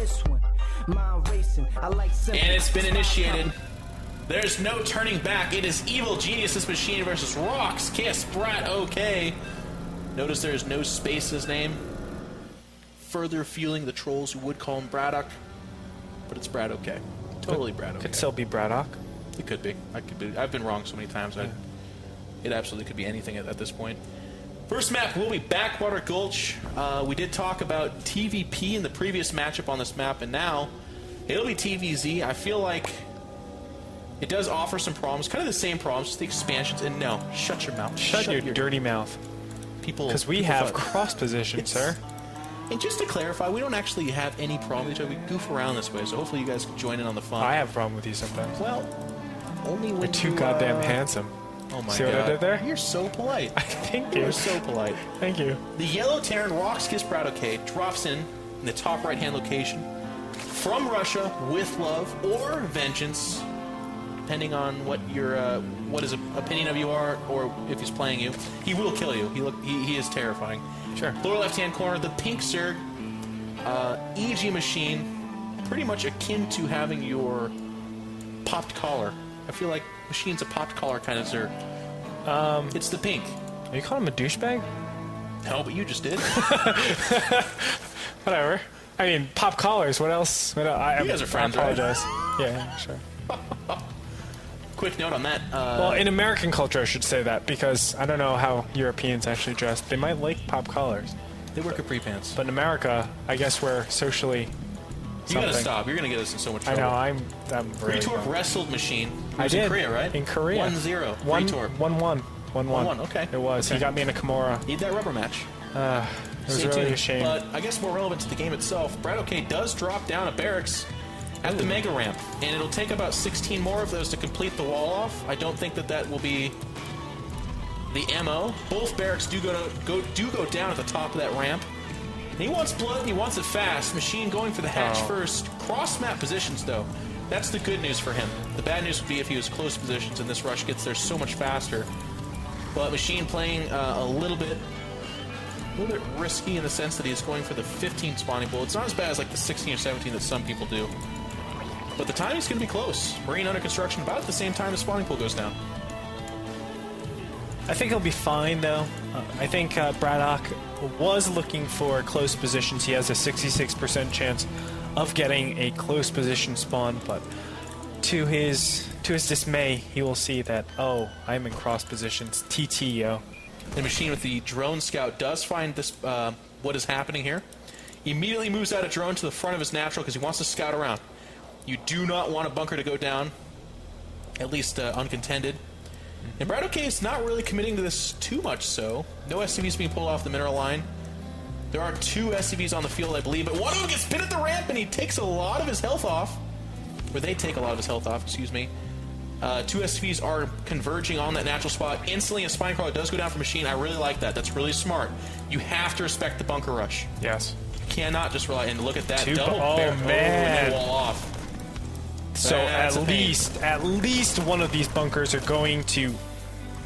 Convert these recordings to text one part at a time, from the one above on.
this one. Mind racing, I like simple. And it's been initiated. There's no turning back. It is Evil Genius's Machine versus Rocks Kiss Brat OK. Notice there's no space in his name. Further fueling the trolls who would call him Braddock. But it's Brat OK. Totally Brat OK. Could still be Braddock. It could be. I've been wrong so many times. Yeah. It absolutely could be anything at this point. First map will be Backwater Gulch. We did talk about TVP in the previous matchup on this map, and now it'll be TVZ. I feel like it does offer some problems, kind of the same problems, just the expansions. And no, shut your mouth. Shut your dirty mouth. Because we have cross position, sir. And just to clarify, we don't actually have any problem with each other. We goof around this way, so hopefully you guys can join in on the fun. I have a problem with you sometimes. Well, only when you're too goddamn handsome. Oh my See God. what I did there? You're so polite. Thank you. You're so polite. Thank you. The yellow Terran Rocks Kiss Brat OK drops in the top right-hand location from Russia with love or vengeance, depending on what your what his opinion of you are, or if he's playing you. He will kill you. He is terrifying. Sure. Lower left-hand corner, the pink Zerg EG machine, pretty much akin to having your popped collar. I feel like Machine's a popped collar kind of Zerg. It's the pink. Are you calling him a douchebag? No, but you just did. Whatever. I mean, pop collars. What else? You guys are friends, I apologize. Right? Yeah, sure. Quick note on that. Well, in American culture, I should say that, because I don't know how Europeans actually dress. They might like pop collars. They wear capri pants. But in America, I guess we're socially... You gotta stop. You're gonna get us in so much trouble. I know. I'm really Pre-Torp wrestled Machine. I did. In Korea, right? In Korea. 1-0. 1-1. 1-1. Okay. It was. Okay. He got me in a Kimura. Need that rubber match. It was really a shame. But I guess more relevant to the game itself, Brat OK does drop down a barracks at the Mega Ramp, and it'll take about 16 more of those to complete the wall off. I don't think that will be the MO. Both barracks do go down at the top of that ramp. And he wants blood, and he wants it fast. Machine going for the hatch first. Cross-map positions, though. That's the good news for him. The bad news would be if he was close positions and this rush gets there so much faster. But Machine playing a little bit risky in the sense that he's going for the 15 spawning pool. It's not as bad as like the 16 or 17 that some people do. But the timing's going to be close. Marine under construction about at the same time the spawning pool goes down. I think he'll be fine, though. I think Braddock was looking for close positions. He has a 66% chance of getting a close position spawn, but to his dismay, he will see that, oh, I'm in cross positions. TT, yo. The Machine with the drone scout does find this what is happening here. He immediately moves out a drone to the front of his natural because he wants to scout around. You do not want a bunker to go down, at least uncontended. And Brat OK is not really committing to this too much so. No SCVs being pulled off the mineral line. There are 2 SCVs on the field, I believe, but one of them gets pinned at the ramp and he takes a lot of his health off. Or they take a lot of his health off, excuse me. 2 SCVs are converging on that natural spot. Instantly a spine crawler does go down for Machine. I really like that. That's really smart. You have to respect the bunker rush. Yes. You cannot just rely, and look at that. Oh, man. Wall off. So at least one of these bunkers are going to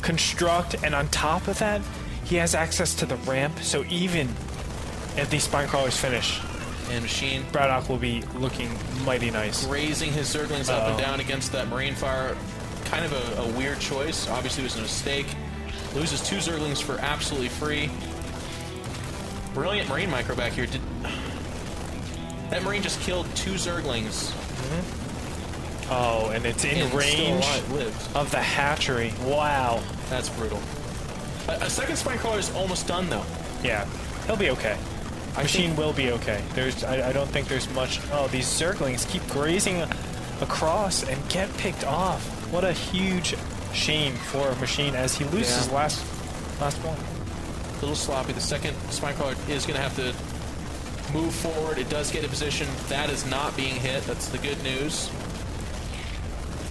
construct, and on top of that, he has access to the ramp, so even if these spine crawlers finish, and Machine Braddock will be looking mighty nice. Raising his Zerglings up and down against that Marine fire. Kind of a weird choice. Obviously it was a mistake. Loses 2 Zerglings for absolutely free. Brilliant Marine micro back here. That Marine just killed 2 Zerglings. Oh, and it's in range of the hatchery. Wow. That's brutal. A second spine crawler is almost done, though. Yeah, he'll be okay. Machine will be okay. I don't think there's much... Oh, these Zerglings keep grazing across and get picked off. What a huge shame for Machine as he loses last one. A little sloppy. The second spine crawler is going to have to move forward. It does get a position. That is not being hit. That's the good news.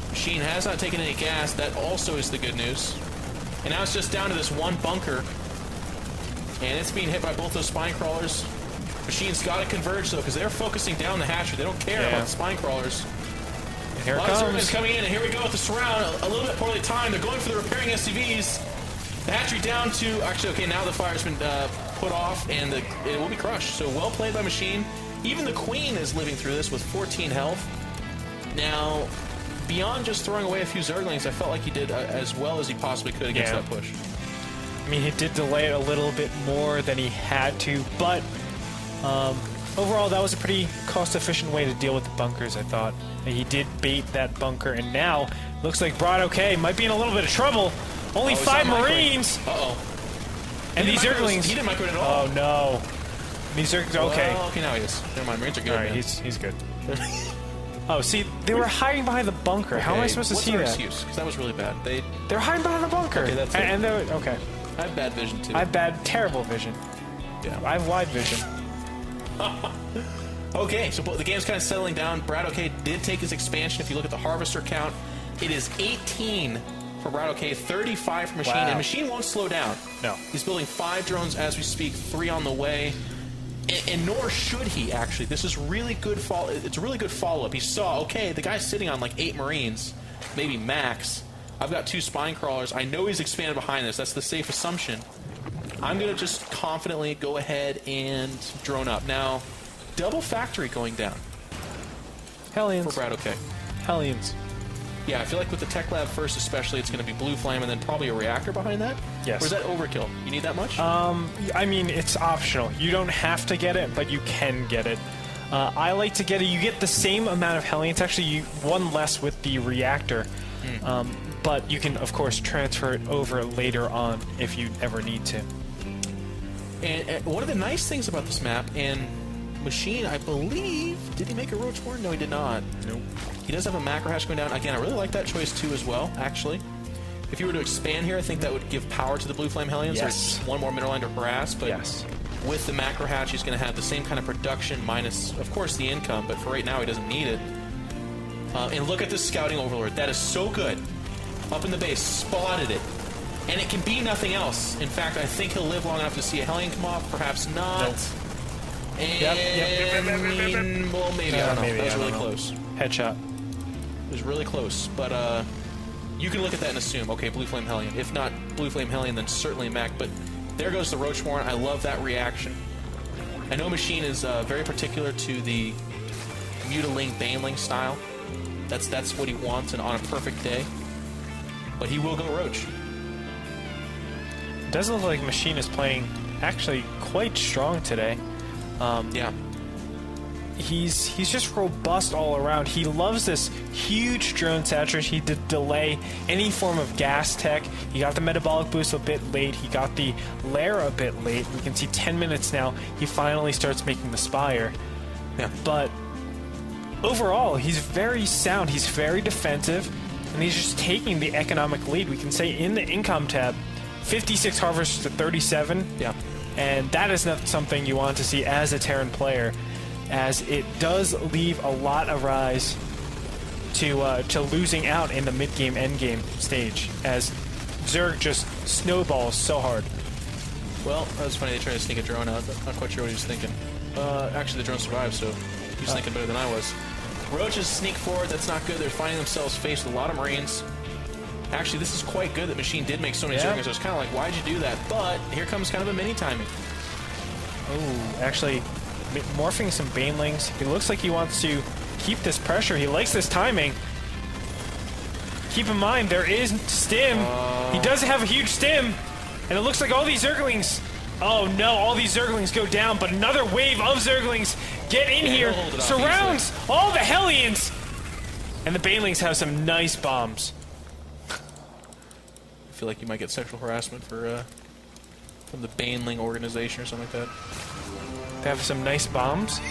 Machine has not taken any gas. That also is the good news. And now it's just down to this one bunker. And it's being hit by both those spine crawlers. Machine's got to converge, though, because they're focusing down the hatchery. They don't care about the spine crawlers. And here it comes. Coming in, and here we go with the surround. A little bit poorly timed. They're going for the repairing SCVs. The hatchery down to... Actually, okay, now the fire's been put off, and it will be crushed. So well played by Machine. Even the Queen is living through this with 14 health. Now, beyond just throwing away a few Zerglings, I felt like he did as well as he possibly could against that push. I mean, he did delay it a little bit more than he had to, but overall, that was a pretty cost-efficient way to deal with the bunkers, I thought. He did bait that bunker, and now looks like BRAT OK might be in a little bit of trouble. Only 5 Marines! Uh-oh. And these Zerglings... He didn't micro it at all. Oh, no. These Zerglings... Okay. Well, okay, now he is. Never mind, Marines are good. Alright, he's good. Oh, see, they were hiding behind the bunker. Okay, how am I supposed to see that? What's our excuse? Because that was really bad. They're hiding behind the bunker. Okay, that's it. And they're... Okay. I have bad vision, too. I have bad, terrible vision. Yeah. I have wide vision. Okay, so the game's kind of settling down. BRAT OK did take his expansion. If you look at the Harvester count, it is 18 for BRAT OK, 35 for Machine, and Machine won't slow down. No. He's building 5 drones as we speak, 3 on the way, and nor should he, actually. This is really good it's a really good follow-up. He saw, okay, the guy's sitting on like 8 Marines, maybe max. I've got 2 spine crawlers. I know he's expanded behind this. That's the safe assumption. I'm going to just confidently go ahead and drone up. Now, double factory going down. Hellions. For BRAT OK. Hellions. Yeah, I feel like with the Tech Lab first especially, it's going to be Blue Flame and then probably a reactor behind that? Yes. Or is that overkill? You need that much? I mean, it's optional. You don't have to get it, but you can get it. I like to get it. You get the same amount of Hellions. Actually, one less with the reactor. But you can, of course, transfer it over later on if you ever need to. And one of the nice things about this map, and Machine, I believe, did he make a Roach Warren? No, he did not. Nope. He does have a macro hash going down. Again, I really like that choice too as well, actually. If you were to expand here, I think that would give power to the Blue Flame Hellions. Yes. There's one more mineral line to harass, but yes. With the macro hatch, he's going to have the same kind of production minus, of course, the income, but for right now, he doesn't need it. And look at this Scouting Overlord. That is so good. Up in the base, spotted it. And it can be nothing else. In fact, I think he'll live long enough to see a Hellion come off, perhaps not. Nope. And, well, maybe, I don't know. Maybe, That was really close. Headshot. It was really close, but you can look at that and assume, okay, Blue Flame Hellion. If not Blue Flame Hellion, then certainly Mech, but there goes the Roach Warren. I love that reaction. I know Machine is very particular to the Mutiling Baneling style. That's what he wants and on a perfect day. But he will go Roach. It does look like Machine is playing actually quite strong today. Yeah. He's just robust all around. He loves this huge drone saturation. He did delay any form of gas tech. He got the metabolic boost a bit late. He got the lair a bit late. We can see 10 minutes now. He finally starts making the Spire. Yeah. But overall, he's very sound. He's very defensive. And he's just taking the economic lead. We can say in the income tab, 56 harvests to 37. Yeah. And that is not something you want to see as a Terran player, as it does leave a lot of rise to losing out in the mid-game, end-game stage, as Zerg just snowballs so hard. Well, that was funny. They tried to sneak a drone out. Not quite sure what he was thinking. Actually, the drone survived, so he was thinking better than I was. Roaches sneak forward. That's not good. They're finding themselves faced with a lot of Marines. Actually, this is quite good that Machine did make so many Zerglings. I was kind of like, why'd you do that? But here comes kind of a mini timing. Oh, actually, morphing some Banelings. He looks like he wants to keep this pressure. He likes this timing. Keep in mind, there is stim. He does have a huge stim. And it looks like all these Zerglings... Oh no, all these Zerglings go down, but another wave of Zerglings get in here, surrounds all the Hellions! And the Banelings have some nice bombs. I feel like you might get sexual harassment for from the Baneling organization or something like that. They have some nice bombs.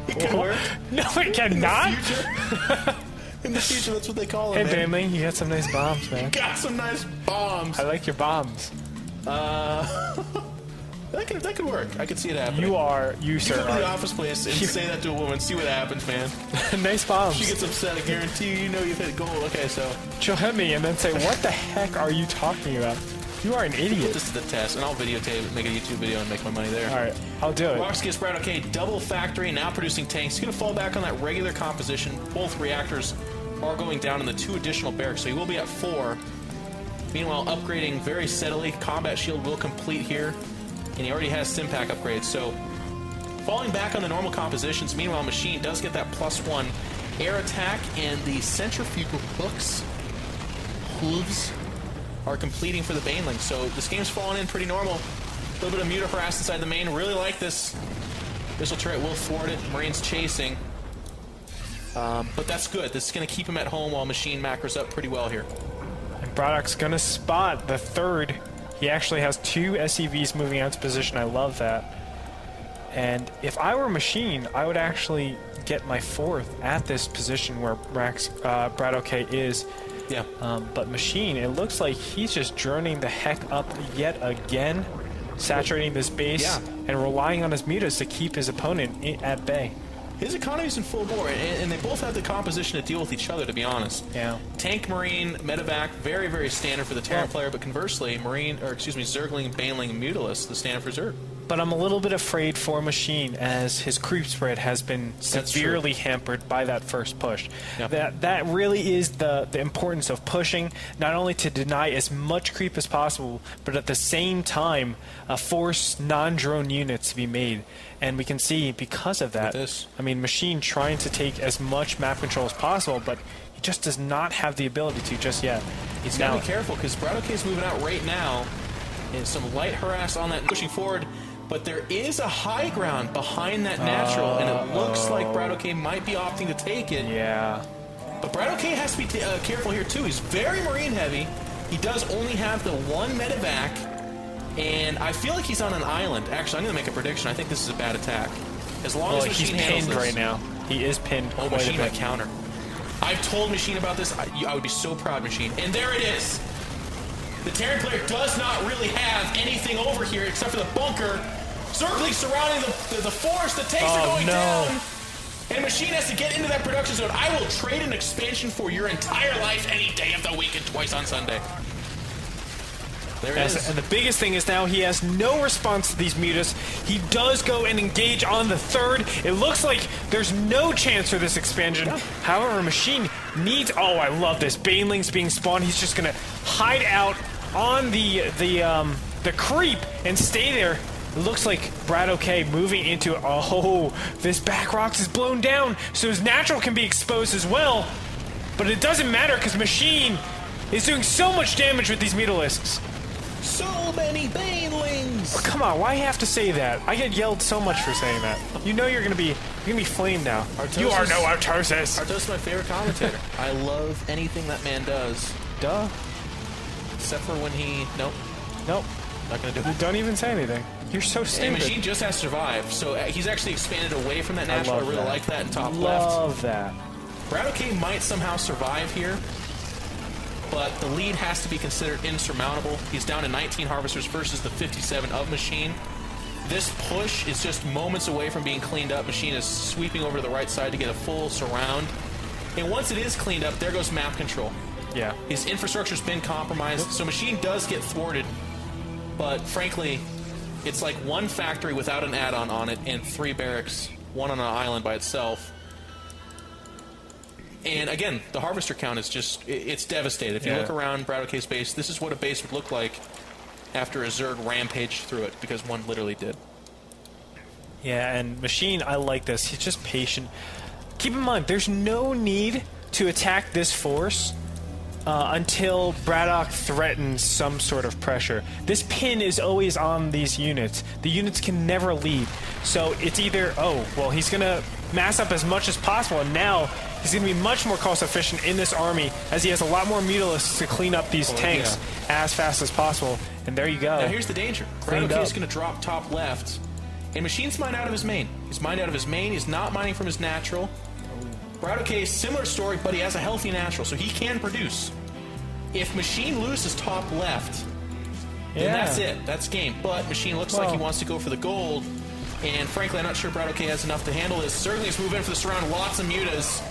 It can work. No, it cannot. In the future, that's what they call Hey, it, man. Baneling, you got some nice bombs, man. Got some nice bombs. I like your bombs. That could work. I could see it happening. You You sir, go to the are office place and say that to a woman, see what happens, man. nice bombs. She gets upset, I guarantee you know you've hit gold. Okay, so... She'll hit me and then say, what the heck are you talking about? You are an idiot. This is the test, and I'll videotape it, make a YouTube video, and make my money there. Alright, I'll do it. Rox gets BRAT OK, double factory, now producing tanks. He's going to fall back on that regular composition. Both reactors are going down in the 2 additional barracks, so he will be at 4. Meanwhile, upgrading very steadily. Combat shield will complete here, and he already has Stimpack upgrades, so falling back on the normal compositions. Meanwhile, Machine does get that +1 air attack, and the centrifugal hooves are completing for the Baneling. So this game's falling in pretty normal. A little bit of Muta harass inside the main. Really like this. Missile turret will thwart it. Marine's chasing. But that's good. This is going to keep him at home while Machine macros up pretty well here. And Braddock's going to spot the third. He actually has 2 SCVs moving out to position. I love that. And if I were Machine, I would actually get my 4th at this position where Brat OK is. Yeah. But Machine, it looks like he's just droning the heck up yet again, saturating this base and relying on his mutas to keep his opponent at bay. His economy's in full bore, and they both have the composition to deal with each other, to be honest. Yeah. Tank, Marine, Medevac, very, very standard for the Terran player, but conversely, Zergling, Baneling, and Mutalisk, the standard for Zerg. But I'm a little bit afraid for Machine, as his creep spread has been severely hampered by that first push. Yep. That really is the importance of pushing, not only to deny as much creep as possible, but at the same time force non-drone units to be made. And we can see, because of that, I mean, Machine trying to take as much map control as possible, but he just does not have the ability to just yet. He's got to be careful, because Brat OK is moving out right now, and some light harass on that, pushing forward. But there is a high ground behind that natural, and it looks like Brat OK might be opting to take it. Yeah. But Brat OK has to be careful here, too. He's very Marine heavy. He does only have the 1 medevac, and I feel like he's on an island. Actually, I'm going to make a prediction. I think this is a bad attack. As long as Machine handles this. He's pinned right now. He is pinned. Oh, Machine might counter. I've told Machine about this. I would be so proud, Machine. And there it is. The Terran player does not really have anything over here except for the bunker. Zergling surrounding the forest. The tanks are going down. And Machine has to get into that production zone. I will trade an expansion for your entire life any day of the week and twice on Sunday. There it is. And the biggest thing is now he has no response to these mutas. He does go and engage on the 3rd. It looks like there's no chance for this expansion. Yeah. However, Machine needs... Oh, I love this. Banelings being spawned. He's just going to hide out on the creep and stay there. It looks like Brat OK moving into... Oh, this back rocks is blown down, so his natural can be exposed as well. But it doesn't matter, because Machine is doing so much damage with these Mutalisks. So many Banelings! Oh, come on, why you have to say that? I get yelled so much for saying that. You know you're gonna be flamed now. You are no Artosis! Artosis is my favorite commentator. I love anything that man does. Duh. Except for when he... Nope. Nope. Not gonna do it. Don't even say anything. You're so stupid. And Machine just has to survive, so he's actually expanded away from that natural. I really like that in top left. Love that. Brat OK might somehow survive here, but the lead has to be considered insurmountable. He's down to 19 Harvesters versus the 57 of Machine. This push is just moments away from being cleaned up. Machine is sweeping over to the right side to get a full surround. And once it is cleaned up, there goes map control. Yeah. His infrastructure's been compromised, so Machine does get thwarted. But frankly, it's like 1 factory without an add-on on it and 3 barracks, 1 on an island by itself. And again, the Harvester count is just, it's devastated. If you look around Brat OK's base, this is what a base would look like after a Zerg rampaged through it, because one literally did. Yeah, and Machine, I like this. He's just patient. Keep in mind, there's no need to attack this force until Braddock threatens some sort of pressure. This pin is always on these units. The units can never leave. So it's either, oh, well, he's going to mass up as much as possible, and now he's going to be much more cost efficient in this army, as he has a lot more Mutalisks to clean up these tanks as fast as possible. And there you go. Now here's the danger. Brat OK is going to drop top left, and Machine's mined out of his main. He's mined out of his main. He's not mining from his natural. Brat OK, similar story, but he has a healthy natural, so he can produce. If Machine loses top left, then that's it. That's game. But Machine looks like he wants to go for the gold, and frankly, I'm not sure Brat OK has enough to handle this. Zerglings move in for the surround, lots of mutas,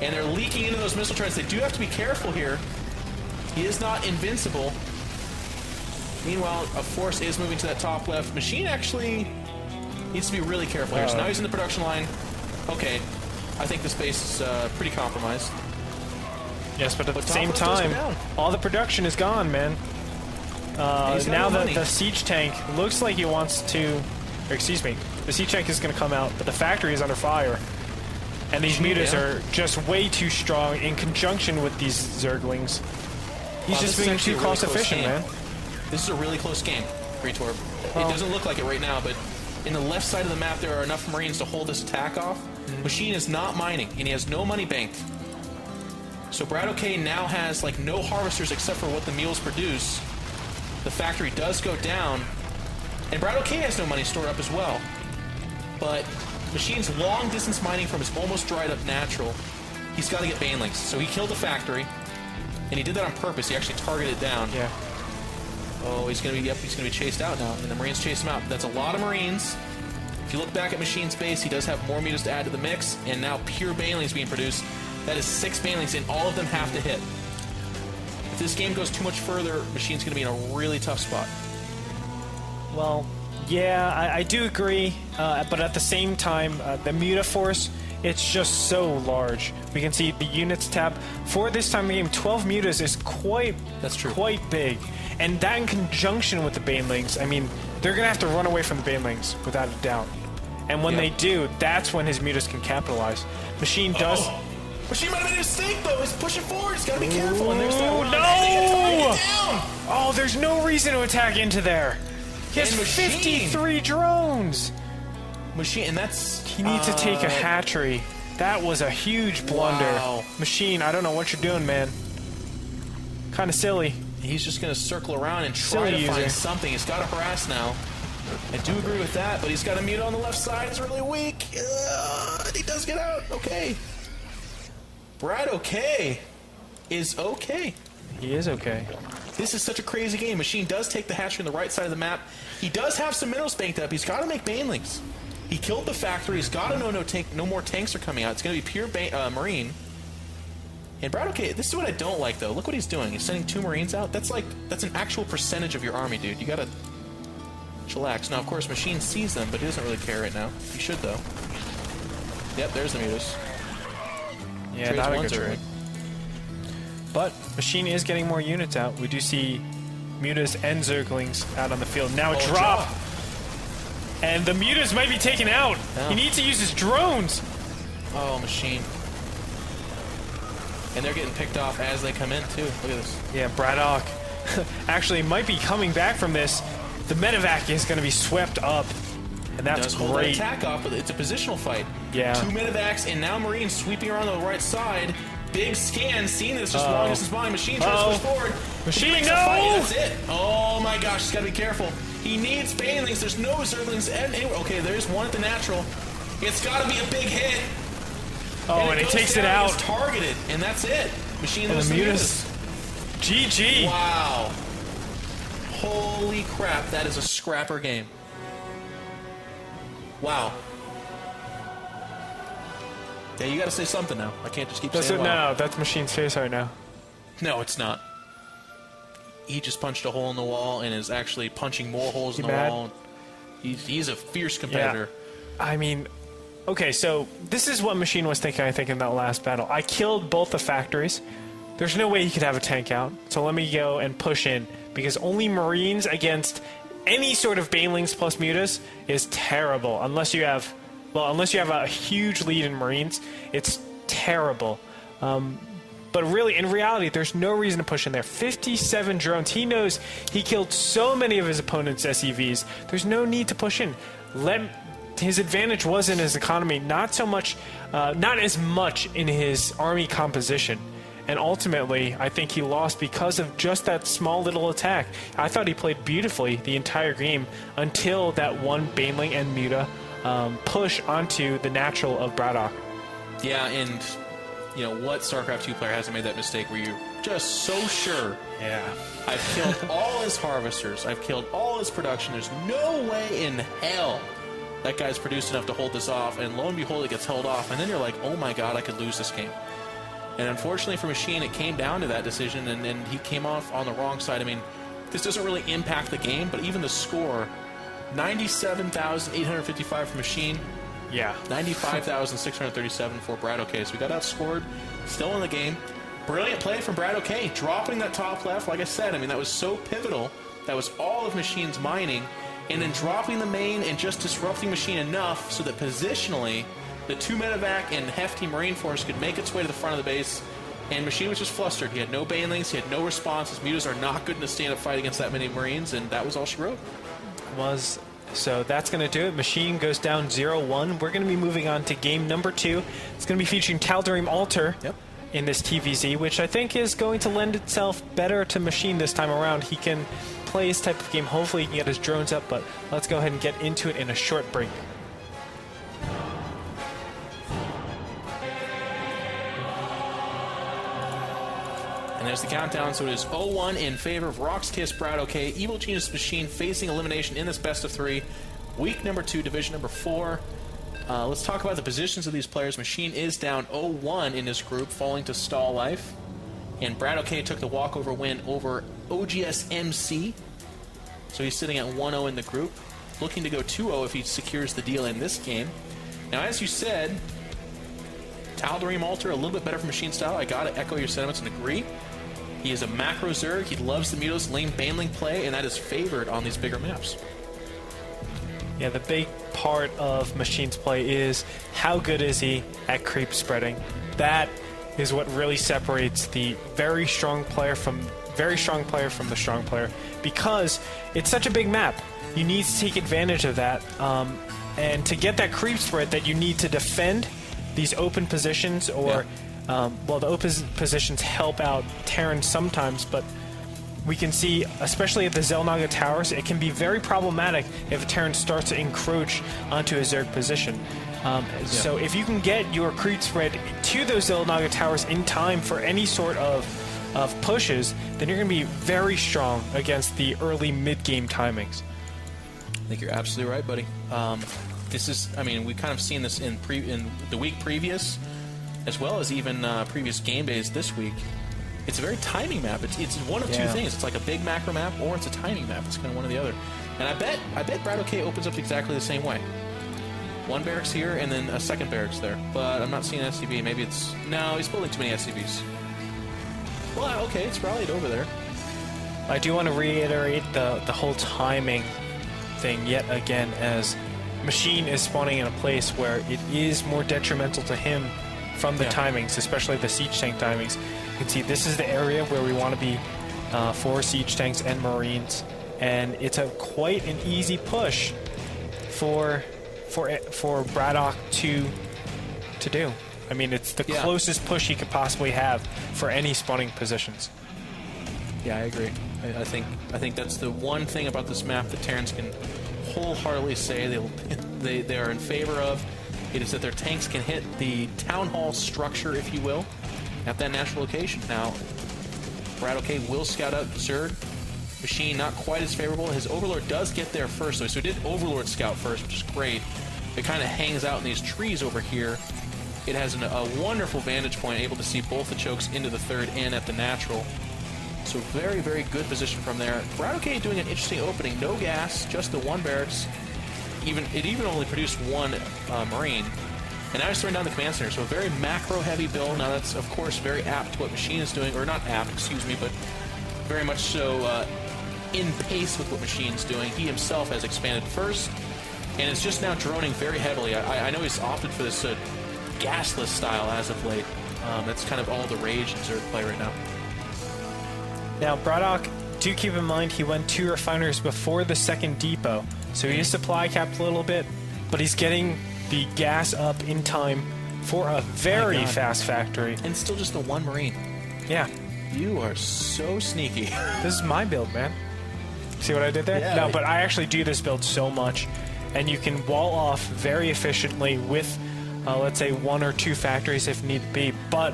and they're leaking into those missile turrets. They do have to be careful here. He is not invincible. Meanwhile, a force is moving to that top left. Machine actually needs to be really careful here. So now he's in the production line. Okay, I think this base is pretty compromised. Yes, but at the same time, all the production is gone, man. Now the siege tank looks like he wants to... Or excuse me. The Seachank is going to come out, but the factory is under fire. And these mutas are just way too strong in conjunction with these Zerglings. He's just being too cost efficient, man. This is a really close game, Retorb. It doesn't look like it right now, but in the left side of the map, there are enough Marines to hold this attack off. Machine is not mining, and he has no money banked. So BRAT OK now has like no harvesters except for what the mules produce. The factory does go down, and BRAT OK has no money stored up as well. But Machine's long distance mining from his almost dried up natural. He's got to get banelings. So he killed the factory, and he did that on purpose. He actually targeted down. Yeah. Oh, he's gonna be chased out now, and the Marines chase him out. That's a lot of Marines. If you look back at Machine's base, he does have more mutas to add to the mix, and now pure banelings being produced. That is 6 banelings, and all of them have to hit. If this game goes too much further, Machine's gonna be in a really tough spot. Well, yeah, I do agree, but at the same time, the Muta force, it's just so large. We can see the units tab. For this time of the game, 12 mutas is quite big. And that in conjunction with the banelings, I mean, they're going to have to run away from the banelings, without a doubt. And when they do, that's when his mutas can capitalize. Machine does... Oh. Machine might have made a mistake, though. He's pushing forward. He's got to be careful. And there's that one. No! Oh, there's no reason to attack into there. He has 53 drones. Machine, and that's... He needs to take a hatchery. That was a huge blunder. Wow. Machine, I don't know what you're doing, man. Kind of silly. He's just going to circle around and try to find something. He's got to harass now. I do agree with that, but he's got a muta on the left side. He's really weak. He does get out. Okay. BRAT OK is okay. He is okay. This is such a crazy game. Machine does take the hatchery on the right side of the map. He does have some minerals banked up. He's got to make banelings. He killed the factory. He's got to know no more tanks are coming out. It's going to be pure Marine. And BRAT OK, this is what I don't like, though. Look what he's doing. He's sending 2 Marines out. That's an actual percentage of your army, dude. You got to chillax. Now, of course, Machine sees them, but he doesn't really care right now. He should, though. Yep, there's the mutas. Yeah, not a good trade. But Machine is getting more units out. We do see mutas and Zerglings out on the field. Now drop! And the mutas might be taken out. He needs to use his drones. Oh, Machine. And they're getting picked off as they come in, too. Look at this. Yeah, BRAT actually might be coming back from this. The medevac is going to be swept up. And that's great. Hold the attack off, but it's a positional fight. Yeah. 2 medevacs, and now Marines sweeping around the right side. Big scan, seeing that it's just long distance behind. Machine tries to push forward. Machine, no! That's it. Oh my gosh, he's got to be careful. He needs banelings. There's no Zerglings anywhere. Okay, there's one at the natural. It's got to be a big hit. Oh, and he takes it out. It's targeted, and that's it. Machine loses the mutas. GG. Wow. Holy crap, that is a scrapper game. Wow. Yeah, you gotta say something now. I can't just keep saying wow. No, that's Machine's face right now. No, it's not. He just punched a hole in the wall and is actually punching more holes in the wall. He's a fierce competitor. Yeah. I mean, okay, so this is what Machine was thinking, I think, in that last battle. I killed both the factories. There's no way he could have a tank out. So let me go and push in, because only Marines against any sort of banelings plus mutas is terrible. Unless you have a huge lead in Marines, it's terrible. But really, in reality, there's no reason to push in there. 57 drones. He knows he killed so many of his opponent's SEVs. There's no need to push in. His advantage was in his economy, not as much in his army composition. And ultimately, I think he lost because of just that small little attack. I thought he played beautifully the entire game until that one Baneling and Muta push onto the natural of BRAT. Yeah, and you know what StarCraft 2 player hasn't made that mistake where you're just so sure. Yeah. I've killed all his harvesters. I've killed all his production. There's no way in hell that guy's produced enough to hold this off. And lo and behold, it gets held off. And then you're like, oh my god, I could lose this game. And unfortunately for Machine, it came down to that decision, and he came off on the wrong side. I mean, this doesn't really impact the game, but even the score, 97,855 for Machine. Yeah. 95,637 for BRAT OK. So we got outscored, still in the game. Brilliant play from BRAT OK, dropping that top left. Like I said, I mean, that was so pivotal. That was all of Machine's mining. and then dropping the main and just disrupting Machine enough so that positionally the 2 medevac and hefty Marine force could make its way to the front of the base, and Machine was just flustered. He had no banelings, he had no response. His mutas are not good in a stand-up fight against that many Marines, and that was all she wrote. So that's going to do it. Machine goes down 0-1. We're going to be moving on to game number 2. It's going to be featuring Tal'Darim Alter in this TVZ, which I think is going to lend itself better to Machine this time around. He can play his type of game. Hopefully he can get his drones up, but let's go ahead and get into it in a short break. And there's the countdown, so it is 0-1 in favor of Rock's Kiss, Brad OK. Evil Genius Machine facing elimination in this best of 3. Week number 2, division number 4. Let's talk about the positions of these players. Machine is down 0-1 in his group, falling to stall life. And Brad OK took the walkover win over OGS MC. So he's sitting at 1-0 in the group, looking to go 2-0 if he secures the deal in this game. Now, as you said, Tal'Darim Alter, a little bit better for Machine style. I gotta echo your sentiments and agree. He is a macro Zerg. He loves the mutos, lane baneling play, and that is favored on these bigger maps. Yeah, the big part of Machine's play is how good is he at creep spreading. That is what really separates the very strong player from the strong player, because it's such a big map. You need to take advantage of that, and to get that creep spread that you need to defend these open positions, or well, the open positions help out Terran sometimes, but we can see, especially at the Xel'Naga towers, it can be very problematic if a Terran starts to encroach onto a Zerg position. So if you can get your creep spread to those Xel'Naga towers in time for any sort of pushes, then you're going to be very strong against the early mid-game timings. I think you're absolutely right, buddy. This is, I mean, we've kind of seen this in the week previous, as well as even previous game days this week. It's a very timing map. It's one of two things. It's like a big macro map, or it's a timing map. It's kind of one or the other. And I bet Brad OK opens up exactly the same way. One barracks here, and then a second barracks there. But I'm not seeing an SCV. Maybe it's... No, he's building too many SCVs. Well, okay, it's rallied over there. I do want to reiterate the whole timing thing yet again, as Machine is spawning in a place where it is more detrimental to him from the timings, especially the siege tank timings. You can see this is the area where we want to be for siege tanks and Marines, and it's quite an easy push for Braddock to do. I mean, it's the closest push he could possibly have for any spawning positions. Yeah, I agree. I think that's the one thing about this map that Terrans can wholeheartedly say they are in favor of. It is that their tanks can hit the town hall structure, if you will, at that natural location. Now, Brad OK will scout out Zerg. Machine not quite as favorable. His Overlord does get there first, though, so he did Overlord scout first, which is great. It kind of hangs out in these trees over here. It has a wonderful vantage point, able to see both the chokes into the third and at the natural. So very, very good position from there. Brad OK doing an interesting opening. No gas, just the one barracks. It even only produced one Marine. And now he's throwing down the command center. So a very macro-heavy build. Now that's, of course, very apt to what Machine is doing. Or not apt, excuse me, but very much so in pace with what Machine's doing. He himself has expanded first, and is just now droning very heavily. I know he's opted for this gasless style as of late. That's kind of all the rage in Zerg play right now. Now, Braddock, do keep in mind he went 2 refineries before the second depot, so he is supply capped a little bit, but he's getting the gas up in time for a very fast factory. And still just the one Marine. Yeah. You are so sneaky. This is my build, man. See what I did there? Yeah, no, but I actually do this build so much, and you can wall off very efficiently with, let's say, 1 or 2 factories if need be. But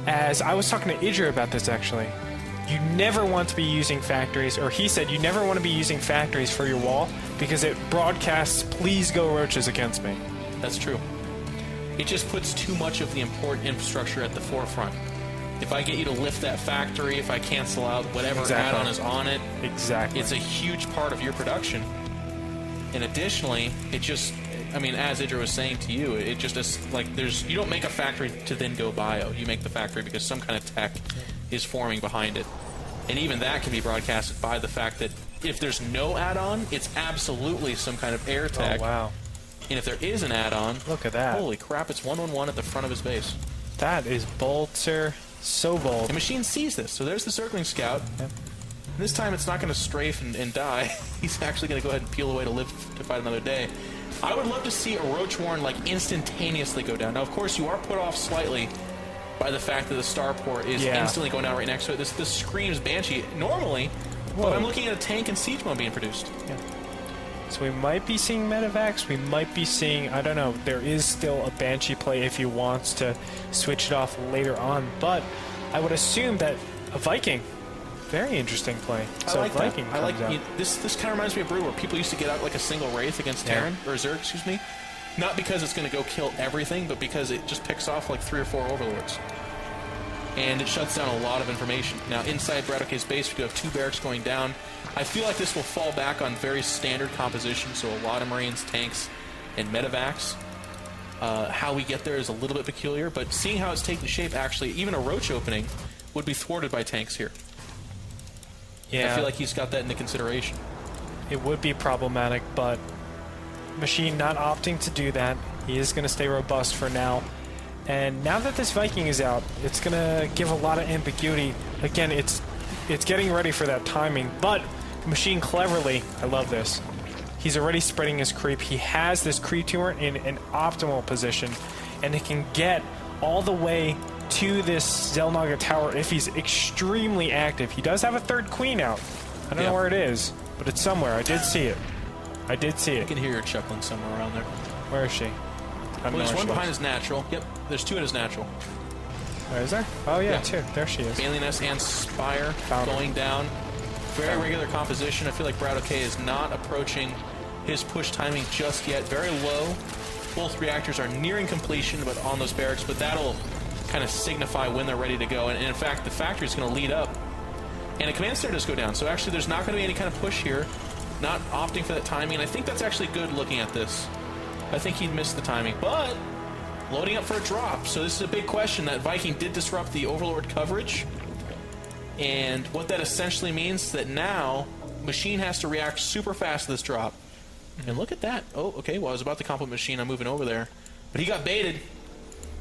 as I was talking to Idra about this, actually, you never want to be using factories, or he said you never want to be using factories for your wall because it broadcasts, please go roaches against me. That's true. It just puts too much of the important infrastructure at the forefront. If I get you to lift that factory, if I cancel out whatever add-on is on it, it's a huge part of your production. And additionally, it just, I mean, as Idra was saying to you, it just is like you don't make a factory to then go bio. You make the factory because some kind of tech is forming behind it. And even that can be broadcasted by the fact that if there's no add-on, it's absolutely some kind of air tag. Oh, wow. And if there is an add-on, look at that. Holy crap, it's 1-1-1 at the front of his base. That is bold, sir. So bold. The Machine sees this, so there's the Circling Scout. Yep. This time it's not going to strafe and die. He's actually going to go ahead and peel away to live to fight another day. I would love to see a Roach Warren like instantaneously go down. Now, of course, you are put off slightly by the fact that the Starport is instantly going down right next to it. This screams Banshee normally, but I'm looking at a tank and siege mode being produced. Yeah. So we might be seeing Medivacs. We might be seeing, I don't know, there is still a Banshee play if he wants to switch it off later on, but I would assume that a Viking, very interesting play. So I like Viking that. I like comes out. this kind of reminds me of Brood, where people used to get out like a single Wraith against Terran, or Zerg, excuse me. Not because it's going to go kill everything, but because it just picks off like 3 or 4 Overlords. And it shuts down a lot of information. Now, inside BRAT OK's base, we do have 2 barracks going down. I feel like this will fall back on very standard composition, so a lot of Marines, tanks, and Medivacs. How we get there is a little bit peculiar, but seeing how it's taking shape, actually, even a Roach opening would be thwarted by tanks here. Yeah. I feel like he's got that into consideration. It would be problematic, but Machine not opting to do that. He is going to stay robust for now. And now that this Viking is out, it's going to give a lot of ambiguity. Again, it's getting ready for that timing, but Machine cleverly, I love this, he's already spreading his creep. He has this creep tumor in an optimal position, and it can get all the way to this Xel'Naga tower if he's extremely active. He does have a 3rd queen out. I don't know where it is, but it's somewhere. I did see it. I did see it. I can hear her chuckling somewhere around there. Where is she? Well, there's one behind his natural. Yep, there's 2 in his natural. Where is there? Oh, yeah, 2. There she is. Alienness and Spire going down. Very regular composition. I feel like BRAT OK is not approaching his push timing just yet. Very low. Both reactors are nearing completion, but on those barracks. But that'll kind of signify when they're ready to go. And in fact, the factory is going to lead up. And a command center does go down. So actually, there's not going to be any kind of push here. Not opting for that timing. And I think that's actually good looking at this. I think he'd missed the timing. But loading up for a drop. So this is a big question. That Viking did disrupt the Overlord coverage. And what that essentially means is that now Machine has to react super fast to this drop. And look at that. Oh, okay. Well, I was about to compliment Machine. I'm moving over there. But he got baited.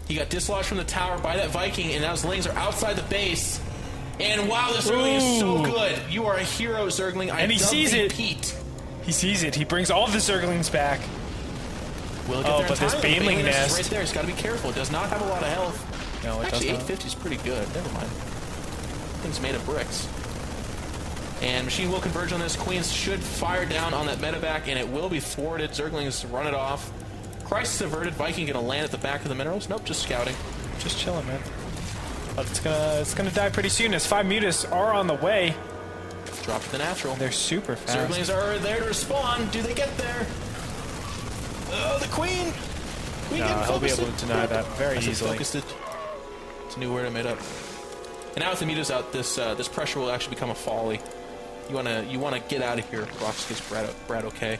He got dislodged from the tower by that Viking, and now his Lings are outside the base. And wow, this Zergling is so good. You are a hero, Zergling. And he sees it. Pete. He sees it. He brings all the Zerglings back. Will it get there but in this time? Baneling Nest nest is right there. It's got to be careful. It does not have a lot of health. No, it Actually, does not. 850 is pretty good. Never mind. Thing's made of bricks. And Machine will converge on this. Queens should fire down on that medevac, and it will be thwarted. Zerglings run it off. Crisis averted. Viking going to land at the back of the minerals. Nope, just scouting. Just chilling, man. But it's gonna die pretty soon as 5 mutas are on the way. Drop to the natural. They're super fast. Zerglings are there to respond. Do they get there? Oh, the Queen! No, he'll be able to deny that very easily. Focused it. It's a new word I made up. And now with the mutas out, this pressure will actually become a folly. You wanna get out of here. Rocks gets BRAT OK.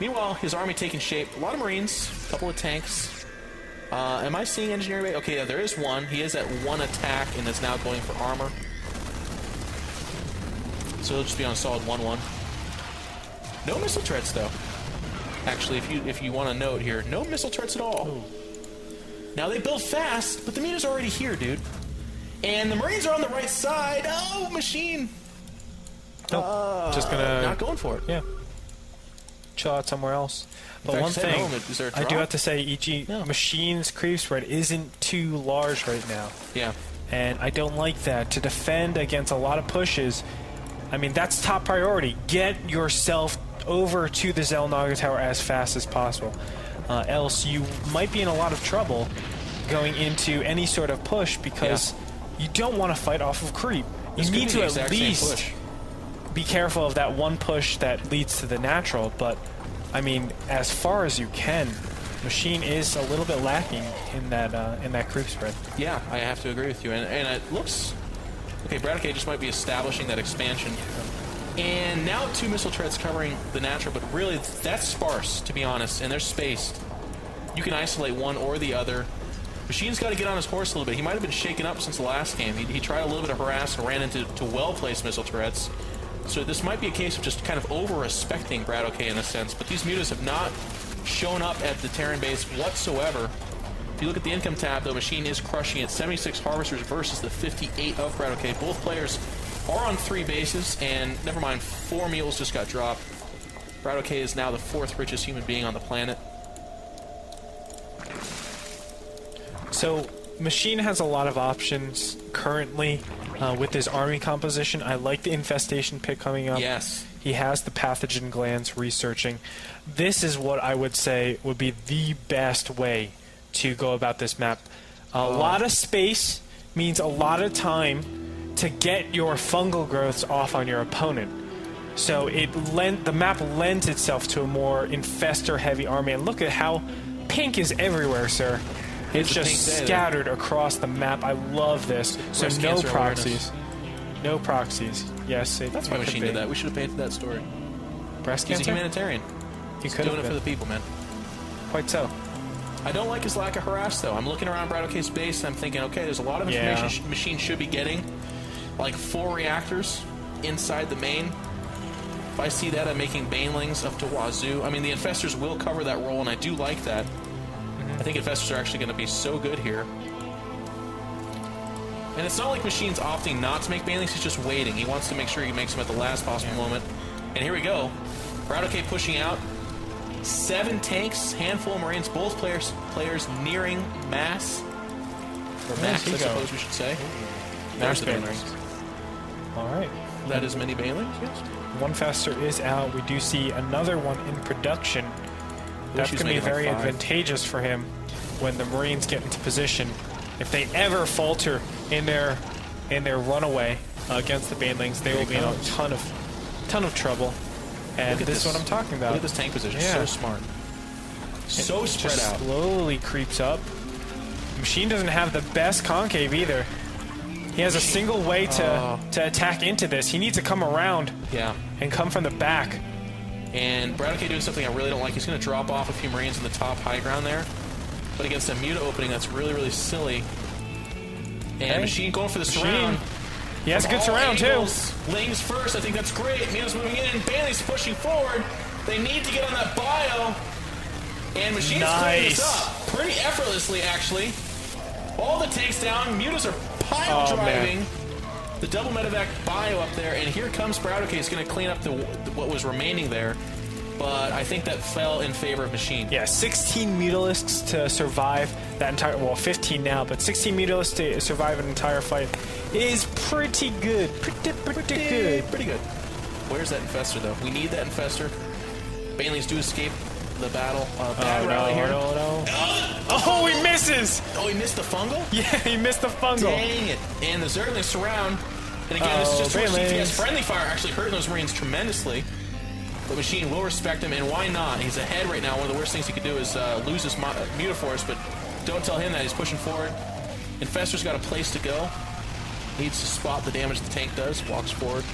Meanwhile, his army taking shape. A lot of Marines, a couple of tanks. Am I seeing engineering bay? Okay, yeah, there is one. He is at 1 attack and is now going for armor. So he'll just be on a solid 1-1. No missile turrets though. Actually, if you want to note here, no missile turrets at all. Ooh. Now they build fast, but the muta's already here, dude. And the Marines are on the right side. Oh, Machine. Nope. Just gonna not going for it. Yeah. Chill out somewhere else. But one thing I do have to say, EG, Machine's creep spread isn't too large right now. Yeah. And I don't like that. To defend against a lot of pushes, I mean, that's top priority. Get yourself over to the Xel'Naga tower as fast as possible. Else you might be in a lot of trouble going into any sort of push because you don't want to fight off of creep. You need to at least be careful of that one push that leads to the natural, but I mean, as far as you can, Machine is a little bit lacking in that creep spread. Yeah, I have to agree with you. And it looks okay. BRAT OK just might be establishing that expansion, and now 2 missile turrets covering the natural, but really that's sparse, to be honest, and they're spaced. You can isolate one or the other. Machine's got to get on his horse a little bit. He might have been shaken up since the last game. He tried a little bit of harass and ran into well-placed missile turrets. So this might be a case of just kind of over-respecting BRAT in a sense, but these mutas have not shown up at the Terran base whatsoever. If you look at the income tab, though, Machine is crushing it. 76 Harvesters versus the 58 of BRAT. Both players are on 3 bases, and never mind, 4 mules just got dropped. BRAT is now the 4th richest human being on the planet. So, Machine has a lot of options currently with his army composition. I like the infestation pick coming up. Yes. He has the pathogen glands researching. This is what I would say would be the best way to go about this map. A lot of space means a lot of time to get your fungal growths off on your opponent. So the map lends itself to a more infestor-heavy army. And look at how pink is everywhere, sir. It's just scattered across the map. I love this. So no proxies. No proxies. Yes, that's why Machine did that. We should have painted that story. Breast He's cancer? a humanitarian. He's doing it for the people, man. Quite so. I don't like his lack of harass, though. I'm looking around BRAT's base, and I'm thinking, okay, there's a lot of information Machine should be getting. Like 4 reactors inside the main. If I see that, I'm making banelings up to wazoo. I mean, the infestors will cover that role, and I do like that. I think infestors are actually going to be so good here. And it's not like Machine's opting not to make banelings, he's just waiting. He wants to make sure he makes them at the last possible moment. And here we go. BRAT pushing out. 7 tanks, handful of Marines, both players nearing mass. Or max, I suppose we should say. There's the banelings. Alright. That is many banelings, yes. One fester is out. We do see another one in production. That's going to be very advantageous for him when the Marines get into position. If they ever falter in their runaway against the banelings, they will be in a ton of trouble. And this is what I'm talking about. Look at this tank position. So smart. So spread out. Slowly creeps up. Machine doesn't have the best concave either. He has a single way to attack into this. He needs to come around and come from the back. And BRAT doing something I really don't like. He's going to drop off a few Marines in the top high ground there. But against a muta opening, that's really, really silly. And Machine going for the surround. He has a good surround, too. Lings first. I think that's great. Muta's moving in. Bailey's pushing forward. They need to get on that bio. And Machine's clearing this up pretty effortlessly, actually. All the tanks down. Mutas are pile driving. The double medevac bio up there, and here comes BRAT. He's going to clean up what was remaining there, but I think that fell in favor of Machine. Yeah, 16 mutalisks to survive that entire, well, 15 now, but 16 mutalisks to survive an entire fight is pretty good. Pretty good. Where's that infestor, though? We need that infestor. Banelings do escape the battle. No. Oh, he misses! Oh, he missed the fungal? Yeah, he missed the fungal. Dang it. And the Zerglings surround. And again, this is just towards DPS. Friendly fire actually hurting those Marines tremendously. But Machine will respect him, and why not? He's ahead right now. One of the worst things he could do is lose his Mutaforce, but don't tell him that. He's pushing forward. Infestor's got a place to go. Needs to spot the damage the tank does. Walks forward.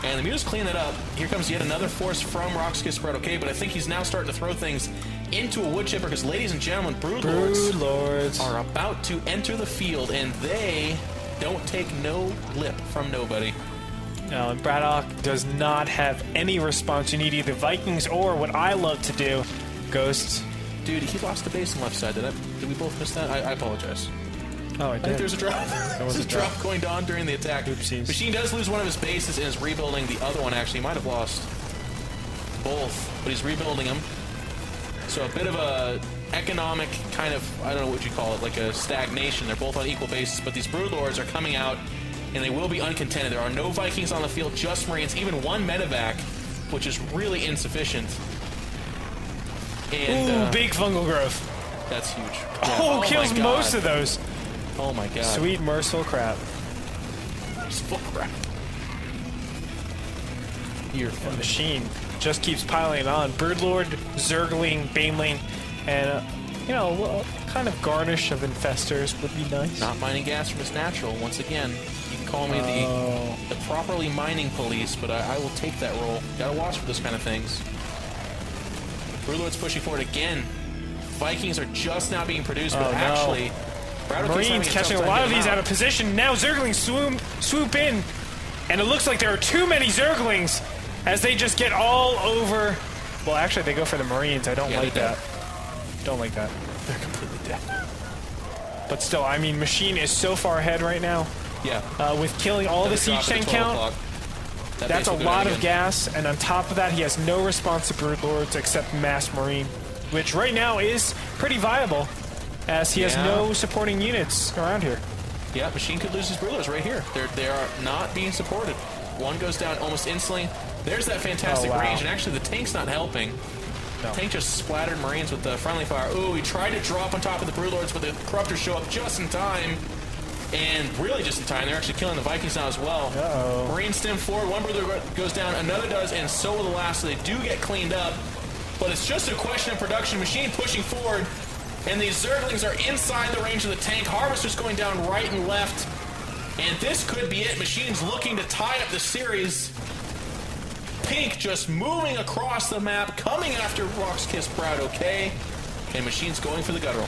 And the Muta's clean that up. Here comes yet another force from Roxkiss BRAT, but I think he's now starting to throw things into a wood chipper because, ladies and gentlemen, Broodlords are about to enter the field, and they don't take no lip from nobody. No, and BRAT does not have any response. You need either Vikings or what I love to do, Ghosts. Dude, he lost the base on the left side. Did we both miss that? I apologize. Oh, I did. I think there's a drop. There's a drop going on during the attack. Oopsies. Machine does lose one of his bases and is rebuilding the other one, actually. He might have lost both, but he's rebuilding them. So a bit of a economic kind of, I don't know what you call it, like a stagnation. They're both on equal bases, but these Broodlords are coming out, and they will be uncontented. There are no Vikings on the field, just Marines, even one medevac, which is really insufficient. And, big fungal growth. That's huge. Yeah. Kills most of those. Oh my god. Sweet merciful crap. Merciful crap. You're the Machine just keeps piling on. Broodlord, Zergling, Baneling, and a kind of garnish of infestors would be nice. Not mining gas from his natural. Once again, you can call me the properly mining police, but I will take that role. Gotta watch for those kind of things. Broodlord's pushing forward again. Vikings are just now being produced, but actually, Marines catching a lot of these out of position. Now Zerglings swoop in. And it looks like there are too many Zerglings as they just get all over. Well, actually, they go for the Marines. I don't like that. Don't like that. They're completely dead. But still, I mean, Machine is so far ahead right now. Yeah. With killing all the siege tank count. That's a lot of gas, and on top of that, he has no response to Brood Lords except Mass Marine, which right now is pretty viable, as he has no supporting units around here. Yeah, Machine could lose his Brood Lords right here. They are not being supported. One goes down almost instantly. There's that fantastic range, and actually the tank's not helping. No. Tank just splattered Marines with the friendly fire. Ooh, he tried to drop on top of the Brood Lords, but the Corruptors show up just in time. And really just in time. They're actually killing the Vikings now as well. Marines stem forward. One Brood Lord goes down, another does, and so will the last. So they do get cleaned up. But it's just a question of production. Machine pushing forward. And these Zerglings are inside the range of the tank. Harvester's going down right and left. And this could be it. Machine's looking to tie up the series. Pink just moving across the map, coming after Rock's Kiss Brat OK. And Machine's going for the guttural.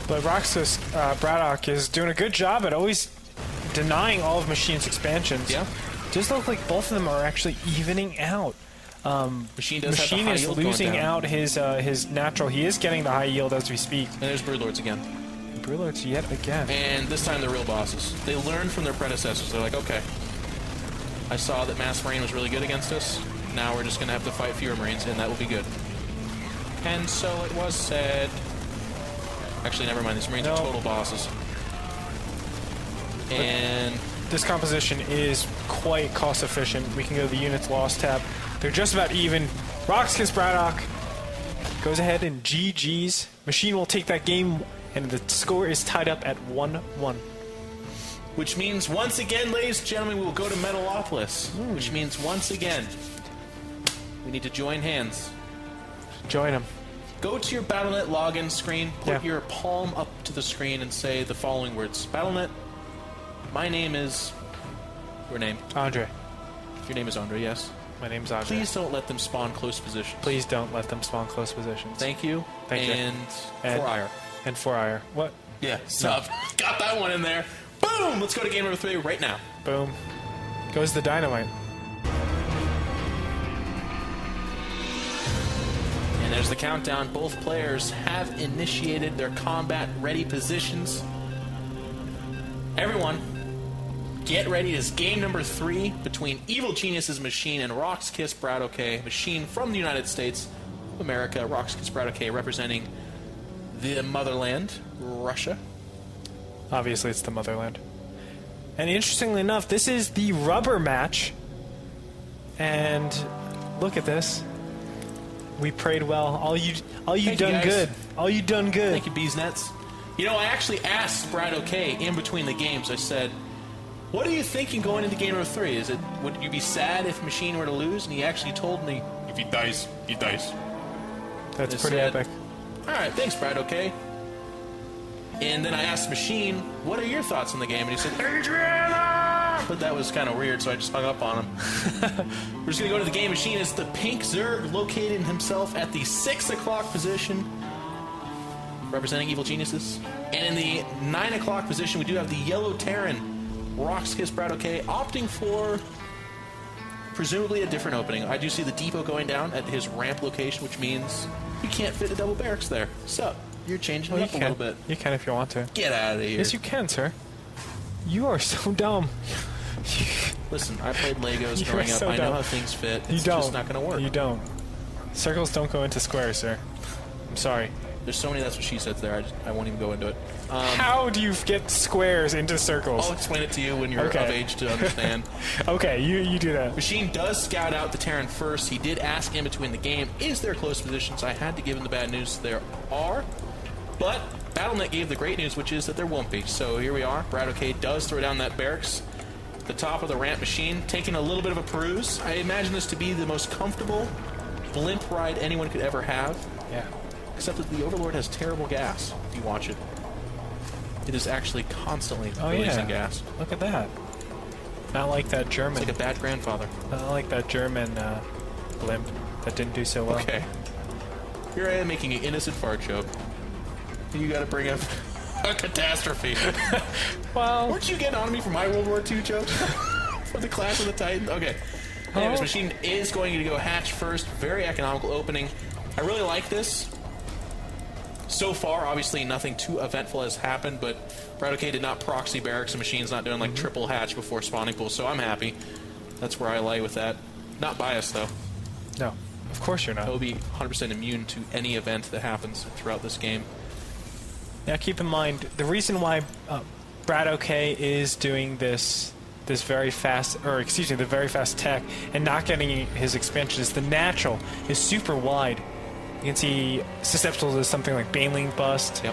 But Roxas Braddock is doing a good job at always denying all of Machine's expansions. Yeah. Does look like both of them are actually evening out. Machine does have the high is yield losing out his natural. He is getting the high yield as we speak. And there's Brood Lords again. Brood Lords yet again. And this time they're real bosses. They learned from their predecessors. They're like, okay, I saw that Mass Marine was really good against us. Now we're just going to have to fight fewer Marines, and that will be good. And so it was said. Actually, never mind. These Marines are total bosses. And this composition is quite cost efficient. We can go to the units lost tab. They're just about even. Roxkiss Braddock goes ahead and GG's. Machine will take that game, and the score is tied up at 1-1. Which means once again, ladies and gentlemen, we will go to Metalopolis. Which means once again, we need to join hands. Join them. Go to your Battle.net login screen, put your palm up to the screen, and say the following words. Battle.net, my name is... Your name? Andre. Your name is Andre, yes. My name's Andre. Please don't let them spawn close positions. Please don't let them spawn close positions. Thank you. Thank you. And for ire. And for ire. What? Yeah, sub. Got that one in there. Boom! Let's go to game number 3 right now. Boom. Goes the dynamite. And there's the countdown. Both players have initiated their combat-ready positions. Everyone, get ready. It's game number 3 between Evil Genius's Machine and Rock's Kiss Brat OK. Machine from the United States of America. Rock's Kiss Brat OK representing the motherland, Russia. Obviously, it's the motherland. And interestingly enough, this is the rubber match. And look at this. We prayed well. All you done good. All you done good. Thank you, Bees Nets. You know, I actually asked Brad OK in between the games. I said, "What are you thinking going into game number 3? Would you be sad if Machine were to lose?" And he actually told me, "If he dies, he dies." That's pretty epic. All right, thanks, Brad OK. And then I asked Machine, "What are your thoughts on the game?" And he said, "Adriana!" But that was kind of weird, so I just hung up on him. We're just going to go to the game. Machine is the pink Zerg, located himself at the 6 o'clock position, representing Evil Geniuses. And in the 9 o'clock position, we do have the yellow Terran, Rock's Kiss Brat OK, opting for presumably a different opening. I do see the depot going down at his ramp location, which means you can't fit a double barracks there. So, you're changing it up a little bit. You can if you want to. Get out of here. Yes, you can, sir. You are so dumb. Listen, I played Legos growing up. I know how things fit. It's just not going to work. You don't. Circles don't go into squares, sir. I'm sorry. There's so many that's what she said there. I won't even go into it. How do you get squares into circles? I'll explain it to you when you're of age to understand. Okay, you do that. Machine does scout out the Terran first. He did ask in between the game, is there close positions? I had to give him the bad news. There are. But Battle.net gave the great news, which is that there won't be. So here we are. Brad OK does throw down that barracks. The top of the ramp. Machine taking a little bit of a peruse. I imagine this to be the most comfortable blimp ride anyone could ever have. Yeah. Except that the Overlord has terrible gas, if you watch it. It is actually constantly releasing gas. Look at that. Not like that German. It's like a bad grandfather. Not like that German blimp that didn't do so well. Okay. Here I am making an innocent fart joke. And you gotta bring up a catastrophe. Well... Weren't you getting on me for my World War II jokes? for the Clash of the Titans. Okay. Anyways, Machine is going to go hatch first. Very economical opening. I really like this. So far, obviously, nothing too eventful has happened, but BRAT did not proxy barracks, and Machine's not doing like triple hatch before spawning pool, so I'm happy. That's where I lay with that. Not biased, though. No, of course you're not. I will be 100% immune to any event that happens throughout this game. Now, keep in mind, the reason why BRAT is doing this very fast, or excuse me, the very fast tech, and not getting his expansion is the natural is super wide. You can see susceptible to something like Baneling Bust,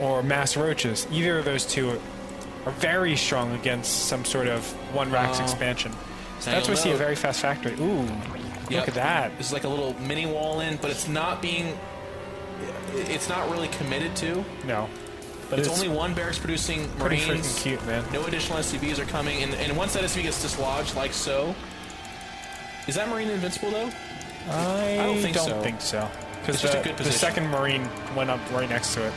or Mass Roaches. Either of those two are very strong against some sort of one Rax expansion. So that's why we see a very fast factory. Ooh, look at that. This is like a little mini wall in, but it's not really committed to. No. But it's only one barracks producing pretty Marines. freaking cute, man. No additional SCVs are coming, and once that SCV gets dislodged, like so. Is that Marine invincible, though? I don't think so. Because the second Marine went up right next to it.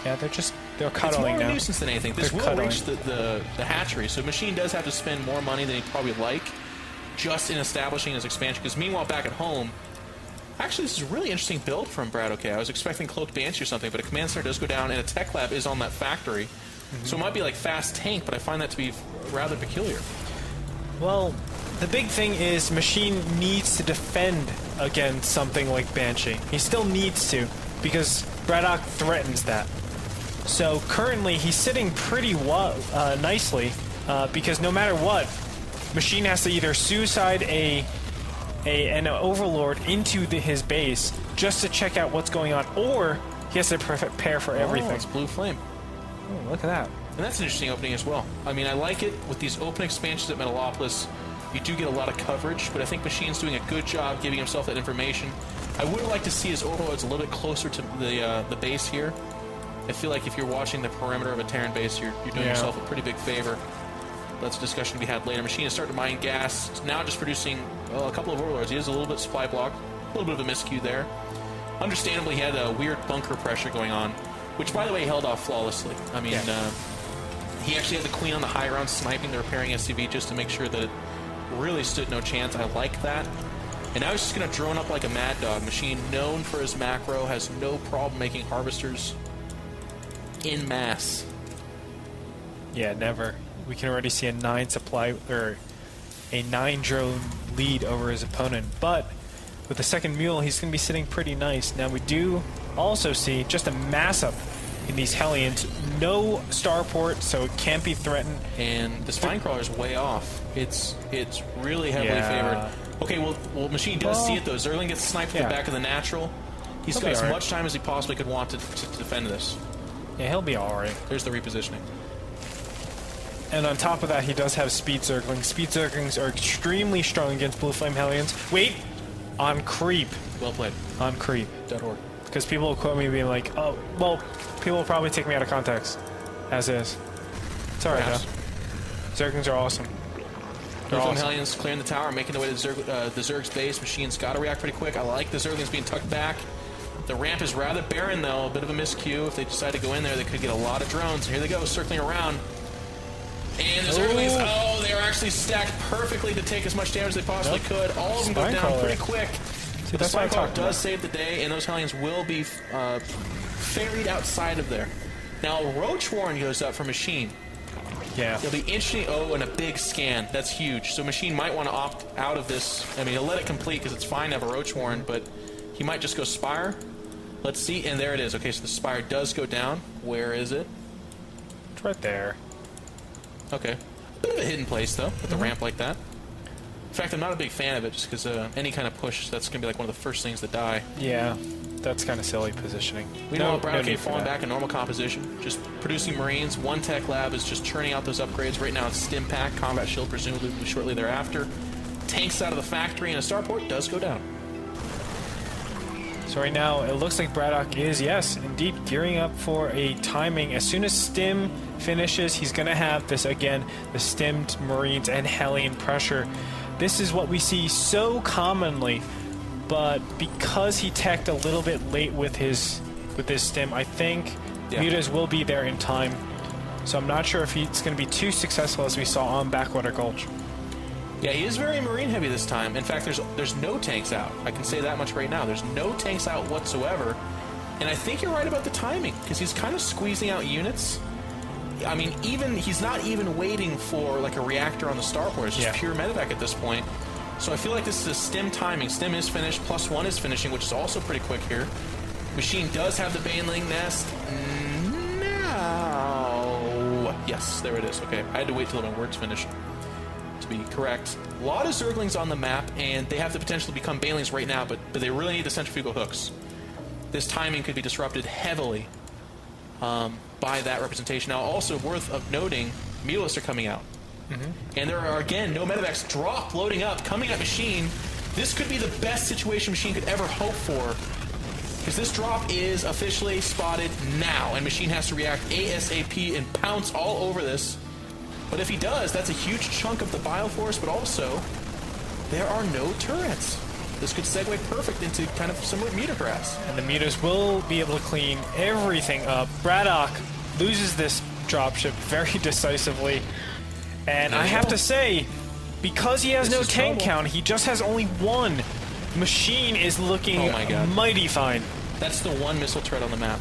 Yeah, they're cuddling now. It's more now. a nuisance than anything. This will reach the hatchery, so Machine does have to spend more money than he'd probably like just in establishing his expansion. Because meanwhile, back at home, actually, this is a really interesting build from BRAT. I was expecting Cloaked Banshee or something, but a command center does go down, and a tech lab is on that factory. So it might be like fast tank, but I find that to be rather peculiar. Well, the big thing is Machine needs to defend against something like Banshee. He still needs to, because BRAT threatens that. So currently, he's sitting pretty nicely, because no matter what, Machine has to either suicide an overlord into his base just to check out what's going on, or he has to prepare for everything. It's Blue Flame. Oh, look at that. And that's an interesting opening as well. I mean, I like it. With these open expansions at Metalopolis, you do get a lot of coverage, but I think Machine's doing a good job giving himself that information. I would like to see his overlords a little bit closer to the base here. I feel like if you're watching the perimeter of a Terran base, you're doing yourself a pretty big favor. That's a discussion to be had later. Machine is starting to mine gas. It's now just producing a couple of overlords. He has a little bit supply block, a little bit of a miscue there. Understandably, he had a weird bunker pressure going on, which, by the way, held off flawlessly. I mean, he actually had the Queen on the high ground sniping the repairing SCV just to make sure that it really stood no chance. I like that. And now he's just going to drone up like a mad dog. Machine, known for his macro, has no problem making harvesters in mass. Yeah, never. We can already see a 9 drone lead over his opponent, but with the second mule, he's going to be sitting pretty nice. Now we do also see just a mass up in these Hellions. No starport, so it can't be threatened. And the Spine Crawler is way off. It's really heavily favored. Okay, well, Machine does see it though. Zergling gets sniped at the back of the natural. He's got as much time as he possibly could want to defend this. Yeah, he'll be alright. There's the repositioning. And on top of that, he does have Speed Zerglings. Speed Zerglings are extremely strong against Blue Flame Hellions. Wait! On creep. Well played. On creep. .org. Because people will quote me being like, oh, well, people will probably take me out of context. As is. It's alright, though. Zerglings are awesome. Blue Flame Hellions clearing the tower, making their way to the Zerg's base. Machine's got to react pretty quick. I like the Zerglings being tucked back. The ramp is rather barren, though. A bit of a miscue. If they decide to go in there, they could get a lot of drones. And here they go, circling around. And the Zerglings, they are actually stacked perfectly to take as much damage as they possibly could. All of them go down pretty quick. See, the Spine Crawler does save the day, and those Hellions will be ferried outside of there. Now, Roach Warren goes up for Machine. Yeah. It'll be interesting. Oh, and a big scan. That's huge. So Machine might want to opt out of this. I mean, he'll let it complete because it's fine to have a Roach Warren, but he might just go Spire. Let's see. And there it is. Okay, so the Spire does go down. Where is it? It's right there. Okay. Bit of a hidden place, though, with a ramp like that. In fact, I'm not a big fan of it, just because any kind of push, that's going to be like one of the first things that die. Yeah, that's kind of silly positioning. Meanwhile, BRAT falling back in normal composition, just producing Marines. One tech lab is just churning out those upgrades. Right now it's Stim Pack, Combat Shield presumably shortly thereafter. Tanks out of the factory, and a starport does go down. So right now, it looks like BRAT is, yes, indeed, gearing up for a timing. As soon as Stim finishes, he's going to have this, again, the Stimmed Marines and Hellion pressure. This is what we see so commonly, but because he teched a little bit late with his Stim, I think Mutas will be there in time. So I'm not sure if it's going to be too successful as we saw on Backwater Gulch. Yeah, he is very Marine heavy this time. In fact, there's no tanks out. I can say that much right now. There's no tanks out whatsoever. And I think you're right about the timing, because he's kind of squeezing out units. I mean, he's not even waiting for like a reactor on the starport. It's just pure medevac at this point. So I feel like this is a stim timing. Stim is finished, +1 is finishing, which is also pretty quick here. Machine does have the Baneling nest now. Yes, there it is. Okay, I had to wait till my words finished to be correct. A lot of Zerglings on the map, and they have the potential to become Banelings right now, but they really need the centrifugal hooks. This timing could be disrupted heavily by that representation. Now, also worth of noting, Mutalisks are coming out. And there are, again, no medevacs drop, loading up, coming at Machine. This could be the best situation Machine could ever hope for, because this drop is officially spotted now, and Machine has to react ASAP and pounce all over this. But if he does, that's a huge chunk of the Bioforce, but also, there are no turrets. This could segue perfect into kind of some Mutagrass. And the Mutas will be able to clean everything up. Braddock loses this dropship very decisively. And I have to say, because he has no tank count, he just has only one. Machine is looking mighty fine. That's the one missile turret on the map.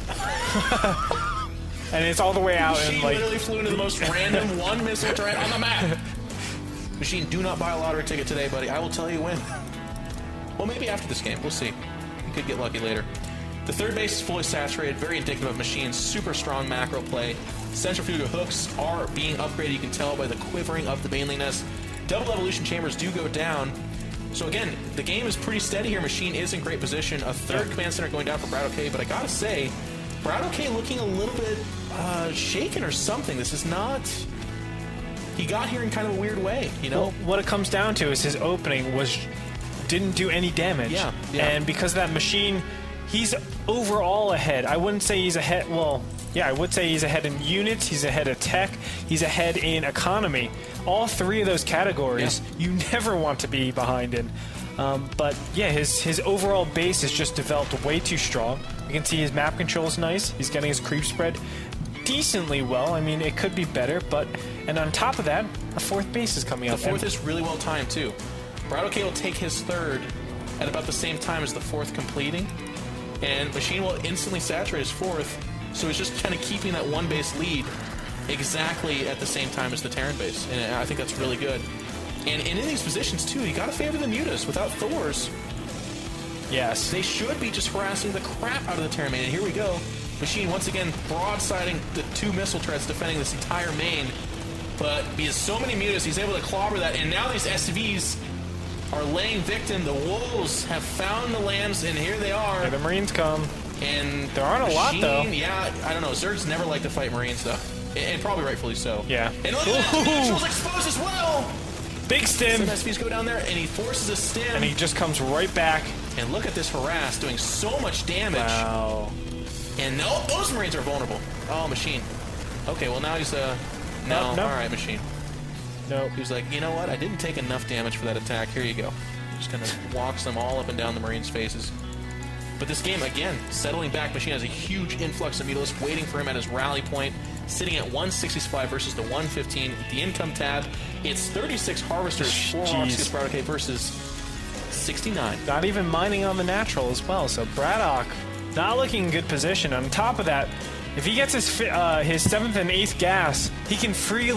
And it's all the way out. Machine and like literally flew into the most random one missile turret on the map. Machine, do not buy a lottery ticket today, buddy. I will tell you when. Well, maybe after this game. We'll see. You could get lucky later. The third base is fully saturated, very indicative of Machine's super strong macro play. Centrifugal hooks are being upgraded, you can tell by the quivering of the Baneling nest. Double evolution chambers do go down. So again, the game is pretty steady here. Machine is in great position. A third command center going down for BRAT, but I gotta say, BRAT looking a little bit shaken or something. This is not... He got here in kind of a weird way, you know? Well, what it comes down to is his opening didn't do any damage. Yeah. And because of that, Machine, he's overall ahead. I wouldn't say he's ahead, well, yeah, I would say he's ahead in units, he's ahead of tech, he's ahead in economy. All three of those categories, you never want to be behind in. But yeah, his overall base is just developed way too strong. You can see his map control is nice. He's getting his creep spread decently well. I mean, it could be better, but... And on top of that, a fourth base is coming up. The fourth is really well timed, too. BRAT will take his third at about the same time as the fourth completing, and Machine will instantly saturate his fourth, so he's just kind of keeping that one base lead exactly at the same time as the Terran base, and I think that's really good. And in these positions, too, you got to favor the Mutas. Without Thors, yes, they should be just harassing the crap out of the Terran main, and here we go. Machine, once again, broadsiding the two missile turrets, defending this entire main, but because so many Mutas, he's able to clobber that, and now these SVs are laying victim. The Wolves have found the lambs, and here they are. Here the Marines come. And there aren't a lot, though. Yeah, I don't know. Zergs never like to fight Marines, though. And probably rightfully so. Yeah. And look at that! Natural's exposed as well! Big stim. Some SVs go down there, and he forces a stim. And he just comes right back. And look at this harass, doing so much damage. Wow. And no, those Marines are vulnerable. Oh, Machine. Okay, well now he's, No. Alright, Machine. No. He was like, you know what? I didn't take enough damage for that attack. Here you go. Just kind of walks them all up and down the Marines' faces. But this game, again, settling back. Machine has a huge influx of Mutalisks waiting for him at his rally point, sitting at 165 versus the 115. The income tab, it's 36 Harvesters, 4 Harvesters BRAT versus 69. Not even mining on the natural as well. So Braddock not looking in good position. On top of that, if he gets his 7th and 8th gas, he can freely